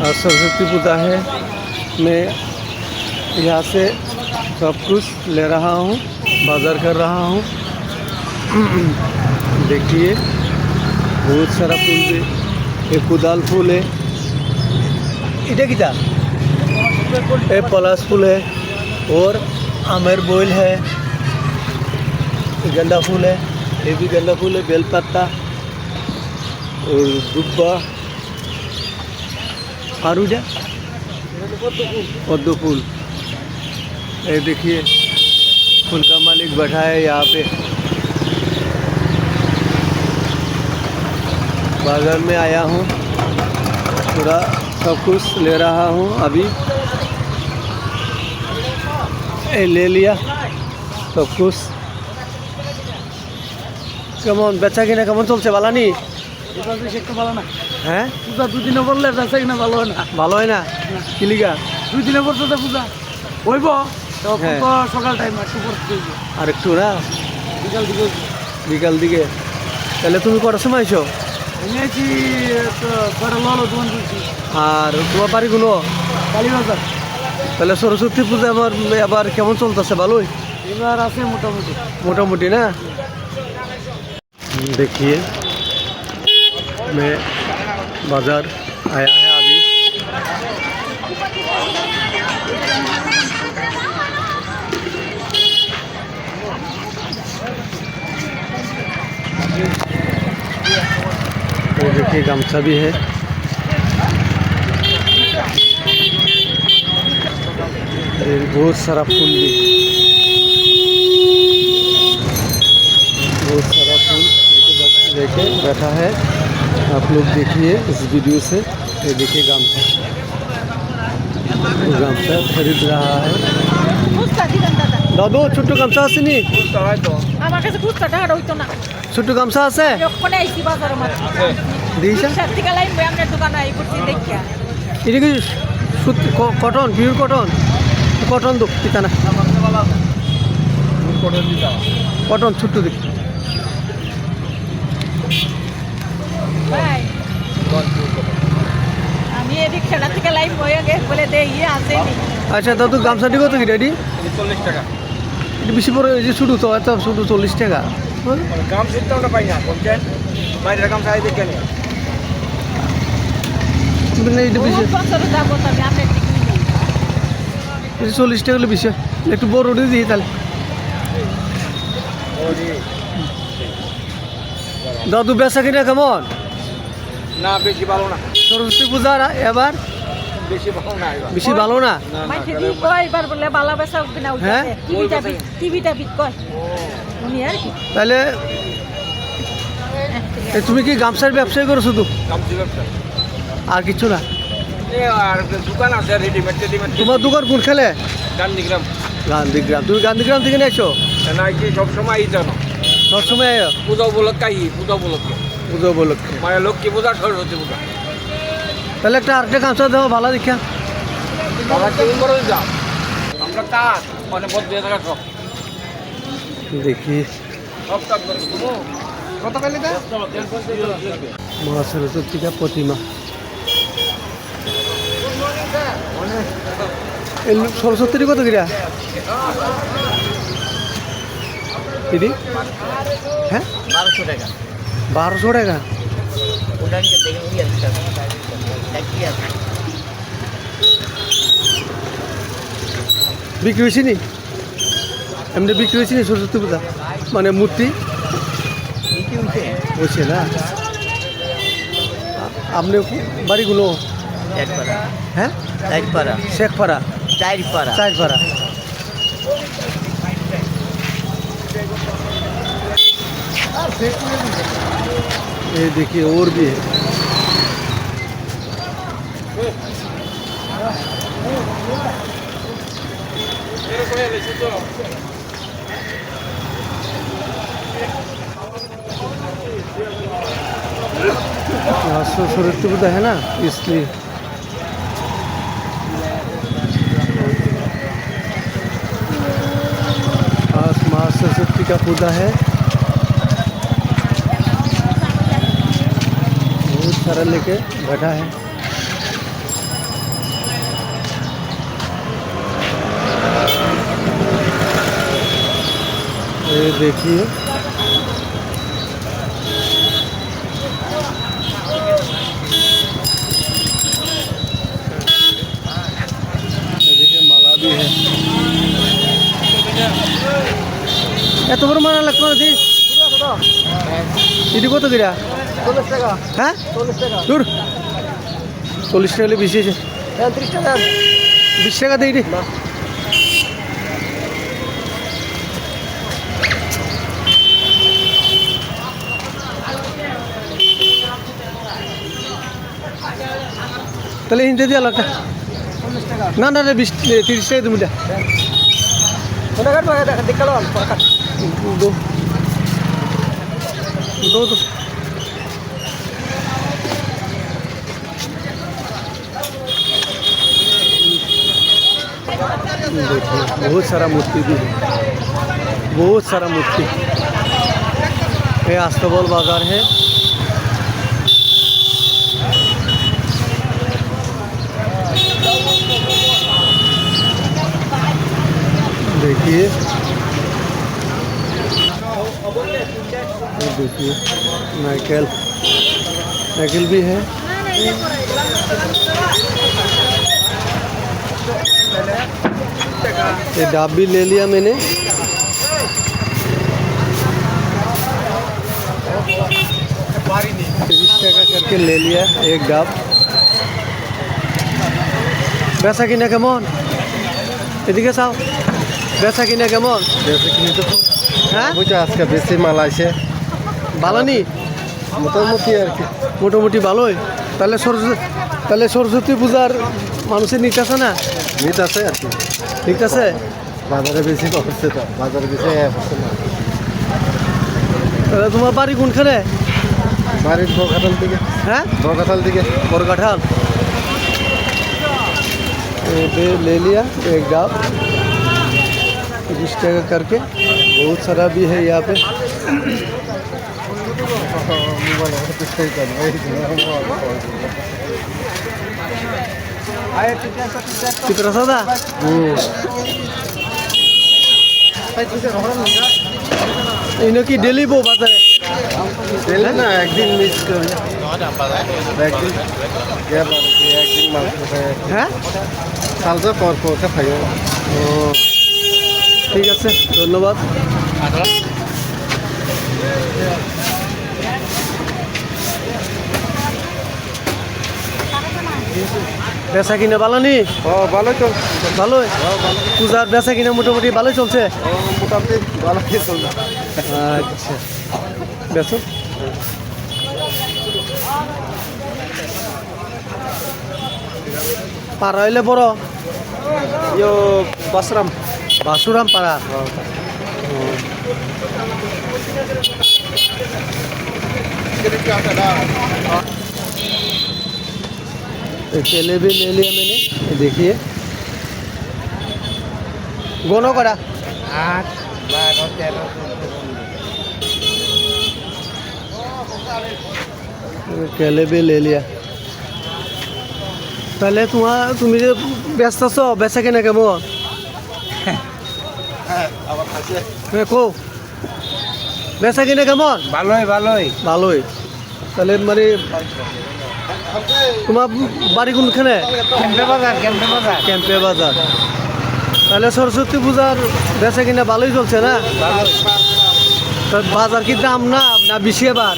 आज सरस्वती पूजा है। मैं यहाँ से सब कुछ ले रहा हूँ, बाजार कर रहा हूँ। देखिए बहुत सारा फूल भी, एक कुदाल फूल है, इधर की था एक पलाश फूल है और आमेर बोइल है, गेंदा फूल है, ये भी गेंदा फूल है, बेलपत्ता और दुब्बा आरूजा पद्म फूल। ये देखिए फूल का मालिक बैठा है यहाँ पे। बाजार में आया हूँ, थोड़ा सब कुछ ले रहा हूँ। अभी ले लिया सब कुछ। কেমন বেচা কিনা কেমন চলছে? ভালো নি? ভালো না। হ্যাঁ পূজা দুদিনে বললে বেচা কিনা ভালো হয় না। ভালো হয় না কি লিগা? 2 দিনে পড়ছে তো পূজা হইব তো সকাল টাইম একটু পড়তে আর একটু না বিকাল দিকে। তাহলে তুমি কটার সময় আইছো? এনেছি আর তোমার বাড়ি গুলো কালীবাজার। তাহলে সরস্বতী পূজা আবার কেমন চলতেছে? ভালোই এবার আছে মোটামুটি মোটামুটি না। देखिए मैं बाज़ार आया है अभी। तो देखिए गमछा भी है, बहुत सारा फूल भी, बहुत सारा फूल लेके बैठा है। आप लोग देखिए इस वीडियो से। ये देखिए गामछा खरीद रहा है। दादू छोटू गामछा আছে নি? আমার কাছে খুচরা টাকা হইতো না। ছোট্ট গামছা আছে? ওখানে আইছি বাজারে মাত্র। দিশা সত্যি কালাই আমরা দোকানে আই করছি দেখিয়া। এটা কি সত্যি কটন, পিওর কটন? কটন দো কিতা না? কটন দিতা। কটন ছোট্ট দেখি। আমি এদিক খেলা থেকে লাইভ হয়ে গেছে বলে দে ইয়ে আসেনি। আচ্ছা দাদু গামছাটি কত কি রেডি? 40 টাকা। এটা বেশি পড়ে এই যে শুধু তো এত শুধু 40 টাকা। গামছাটা ওটা পাই না বলছেন বাইরের গামছা আই দেখেন তুমি না এটা বেশি 50 টাকা বলতে আমি আপনি ঠিক নেই। এটা 40 টাকা হলে বেশি একটু বড় দিয়ে দিই তাহলে। দাদু বেচা কিনা কেমন? না বেশি ভালো না। সরস্বতী পূজা এবার বেশি ভালো না। বেশি ভালো না মাইকে দি কয় এবার বলে ভালো বেচা কিনা হইছে। টিভিটা বিট কয় উনি আর কি। তাহলে তুমি কি গামছার ব্যবসা করো? শুধু গামছার ব্যবসা আর কিছু না? আর দোকান আছে রেডিমেড। তোমার দোকান কোন খেলে? গান্ধীগ্রাম। গান্ধীগ্রাম। তুমি গান্ধীগ্রাম থেকে নিয়েছো? না কি সব সময় জানো? সব সময় পূজা উপলক্ষে পূজা উপলক্ষে মানে লক্ষ্মী পূজা সরস্বতী পূজা। তাহলে একটা আরেকটা গামছা দেবো ভালো দেখা। আমরা কাজ মানে বদলে থাকা সব দেখি কত কালি মা সরস্বতী का प्रतिमा। সরস্বতীর কত কিরা দিদি? হ্যাঁ 1200 টাকা। 1200 টাকা বিক্রি হয়েছে নি? এমনি বিক্রি হয়েছে নি সরস্বতী পূজা মানে মূর্তি হয়েছে না? আপনি বাড়িগুলো হ্যাঁ চাইরপাড়া শেখপাড়া চাইরপাড়া। ये देखिए और भी है। सरस्वती पूजा है ना इसलिए। आज माँ सरस्वती का पूजा है। बहुत सारा लेके बैठा है। ये देखिए माला भी है। এত বড় মালা লাগতো না দিস এটি কত দিরা 40 টাকা। হ্যাঁ 40 টাকা দূর 40 টাকা হলে বেশি আছে। 30 টাকা 20 টাকা দেই রে। তাহলে হিন্দি দিয়ে আলাদা না না 20 30 টাকা তুমি दो तो देखिए बहुत सारा मूर्ति भी है, बहुत सारा मूर्ति। ये आस्तबल बाजार है। देखिए देखिए नाइकेल भी है। ये डाब भी ले लिया मैंने। 30 টাকা करके ले लिया एक डाब। বেচা কিনা কেমন এদিকে চাও? বেচা কিনা কেমন? বেচা কিনে তো হ্যাঁ বুঝছো আজকে বেশি মাল আছে ভালোনি মোটামুটি আর কি। মোটামুটি ভালোই। তাহলে সরস্বতী পূজার মানুষের নিতে আছে না? মিট আছে আর কি, ঠিক আছে। বাজারে বেশি হচ্ছে তো, বাজারে বেশি হচ্ছে না। তাহলে তোমার বাড়ি কোনখানে? বাড়ির বকাতাল থেকে। হ্যাঁ বকাতাল থেকে। बरगठाल। ले लिया एक डाब 20 টাকা करके। बहुत सारा भी है यहाँ पे। कितना सौदा? इन्हों की डेली वो बाजार है না একদিন মিস করি, একদিন গ্যাপ আর কি, একদিন মাল হ্যাঁ সালটা পর পর খাইও। ও ঠিক আছে ধন্যবাদ। বেচা কিনা ভালো নি? ভালো চল, ভালোই। পূজার বেচা কিনা মোটামুটি ভালোই চলছে। মোটামুটি ভালো চলছে। আচ্ছা বেচো। পাড়া হইলে বড় বাসরাম বাসুরাম পাড়া। केले भी ले लिया मैंने। ये देखिए गोनो करा 8 12 13 केले भी ले लिया। তাহলে তুমি যে ব্যস্ত আছো বেচা কেনা কেমন? কো বেচা কিনা কেমন? ভালোই ভালোই ভালোই। তাহলে মানে তোমার বাড়ি কোনখানে? ক্যাম্পে বাজার, ক্যাম্পে বাজার। ক্যাম্পে বাজার। তাহলে সরস্বতী পূজার বেচা কিনা ভালোই চলছে না? তো বাজার কি দাম না না বেশি? এবার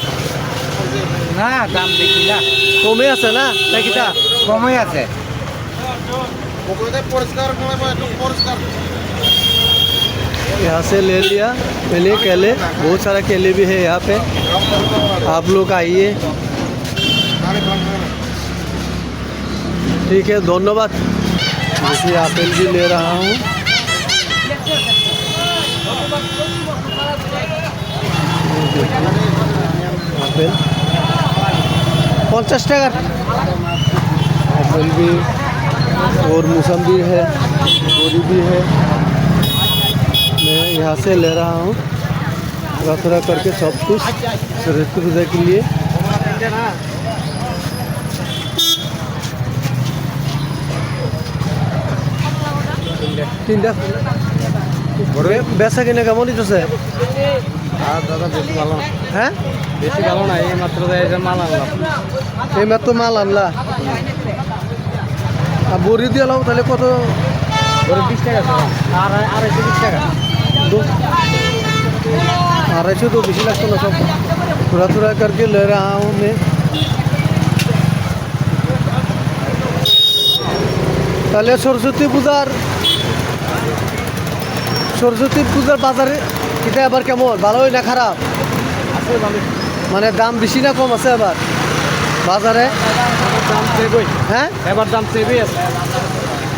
না দাম দেখি না, কমে আছে না নাকি? তা কমই আছে। यहाँ से ले लिया मैंने केले। बहुत सारा केले भी है यहाँ पे। आप लोग आइए। ठीक है धन्यवाद। जैसे एप्पल भी ले रहा हूँ। एप्पल 50 টাকা। एप्पल भी और मौसम्बी है, गोरी भी है। मैं यहाँ से ले रहा हूँ थोड़ा थोड़ा करके सब कुछ सरस्वती पूजा के लिए। तीन बेचा किना केमन दिते? আর দাদা বেশি ভালো না, হ্যাঁ বেশি ভালো না, এই মাত্র মাল আনলাম। এই মাত্র মাল আনলা, আর বড়ি দিয়ে লাও তাহলে কত? 20 টাকা আর 220 টাকা। 250 तो बेसी लगता ना, सब थोड़ा थोड़ा करके ले रहा हूँ मैं। তাহলে সরস্বতী পূজার বাজারে এটা আবার কেমন, ভালোই না খারাপ? আছে ভালো, মানে দাম বেশি না কম আছে আবার বাজারে? দাম সেবই, হ্যাঁ এবার দাম সেবই আছে,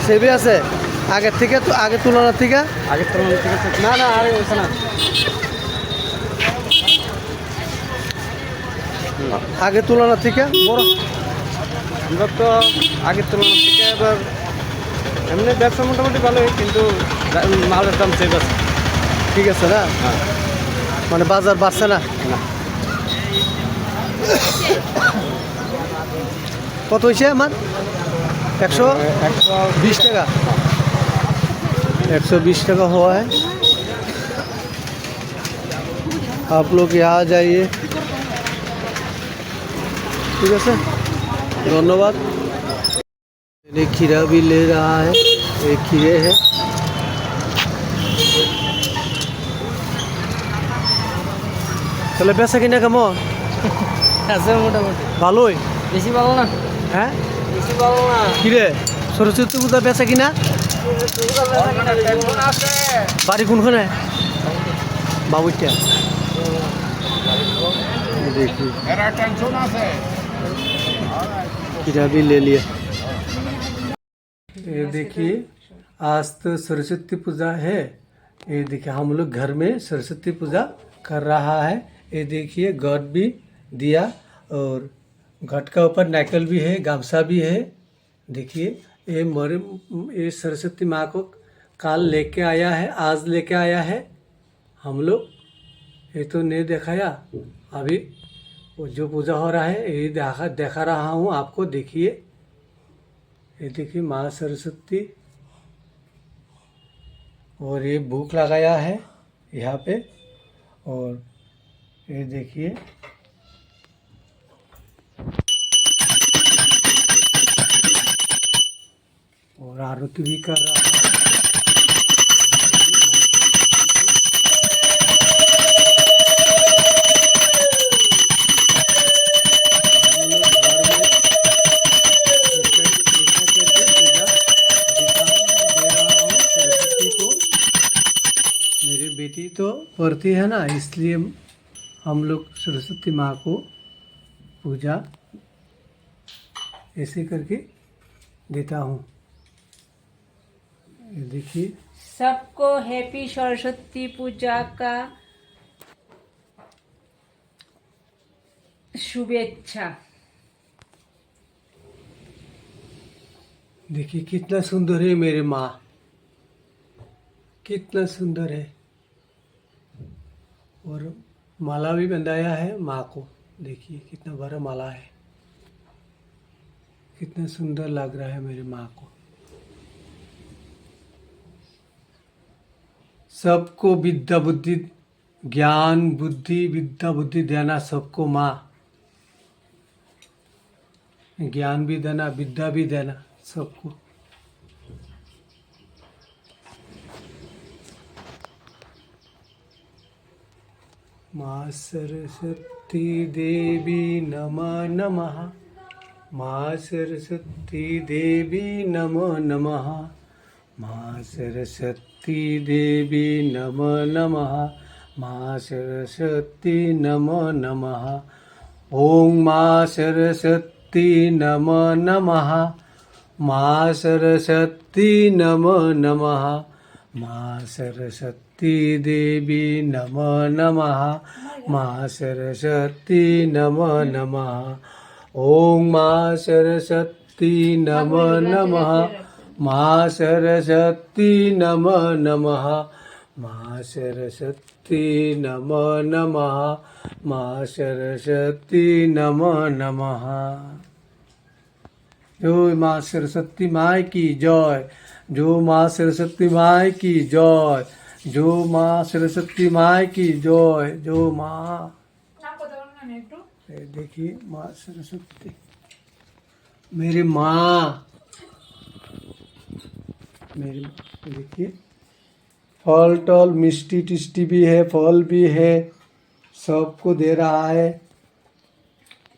সেবে আছে আগের থেকে, তো আগের তুলনার থেকে? আগের তুলনায় ঠিক আছে। না না, আরে হয়েছে না, আগের তুলনার থেকে বড় এবার তো আগের তুলনার থেকে এবার এমনি ব্যবসা মোটামুটি ভালোই, কিন্তু মালের দাম সেভ আছে। ঠিক আছে না, হ্যাঁ, মানে বাজার বাড়ছে না? না কত হয়েছে আমার? 120 টাকা, 120 টাকা हुआ है। आप लोग यहाँ जाइए, ठीक है सर, धन्यवाद। ये खीरा भी ले रहा है, ये खीरे है। তাহলে বেচা কিনা কেমন? আছে মোটামুটি ভালোই, বেশি ভালো না, হ্যাঁ বেশি ভালো না। কিরে সরস্বতী পূজা বেচা কিনা? বাড়ি কোনখানে? বাবুইটা। देखिए खीरा भी ले लिया। ये देखिए आज तो सरस्वती पूजा है, ये देखिए हम लोग घर में सरस्वती पूजा कर रहा है। ये देखिए घट भी दिया और घट का ऊपर नारियल भी है, गामसा भी है। देखिए ये सरस्वती माँ को काल लेके आया है, आज लेके आया है हम लोग। ये तो नहीं दिखाया अभी, वो जो पूजा हो रहा है यही देखा रहा हूँ आपको। देखिए ये देखिए माँ सरस्वती, और ये भूख लगाया है यहाँ पे, और ये देखिए और आरती भी कर रहा है। मेरी बेटी तो पढ़ती है ना, इसलिए हम लोग सरस्वती माँ को पूजा ऐसे करके देता हूँ। ये देखिए सबको हैप्पी सरस्वती पूजा का शुभेच्छा। देखिए कितना सुंदर है मेरे माँ, कितना सुंदर है। और माला भी बंधाया है माँ को, देखिए कितना बड़ा माला है, कितना सुंदर लग रहा है मेरी माँ को। सबको विद्या बुद्धि, ज्ञान बुद्धि, विद्या बुद्धि देना सबको माँ, ज्ञान भी देना, विद्या भी देना सबको। माँ सरस्वती देवी नमः नमः, माँ सरस्वती देवी नमो नमः, माँ सरस्वती देवी नमो नमः, माँ सरस्वती नमो नमः। ओम माँ सरस्वती नमो नमः, माँ सरस्वती नमो नमः, माँ सरस्वती देवी नमो नमः, माँ सरस्वती नमो नमः। ओम माँ सरस्वती नमो नमः, माँ सरस्वती नमो नमः, माँ सरस्वती नमो नमः, माँ सरस्वती नमो नमः। जो माँ सरस्वती माँ की जय, जो माँ सरस्वती माँ की जय, जो माँ सरस्वती माँ की जय, जो माँ। ये देखिए माँ सरस्वती, मेरी माँ, मेरी माँ। देखिए फल टल मिष्टी टिष्टी भी है, फल भी है, सबको दे रहा है।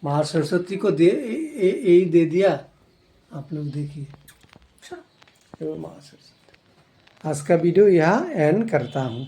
माँ सरस्वती को दे यही दे दिया। आप लोग देखिए, ये माँ सरस्वती। आज का वीडियो यहाँ एंड करता हूँ।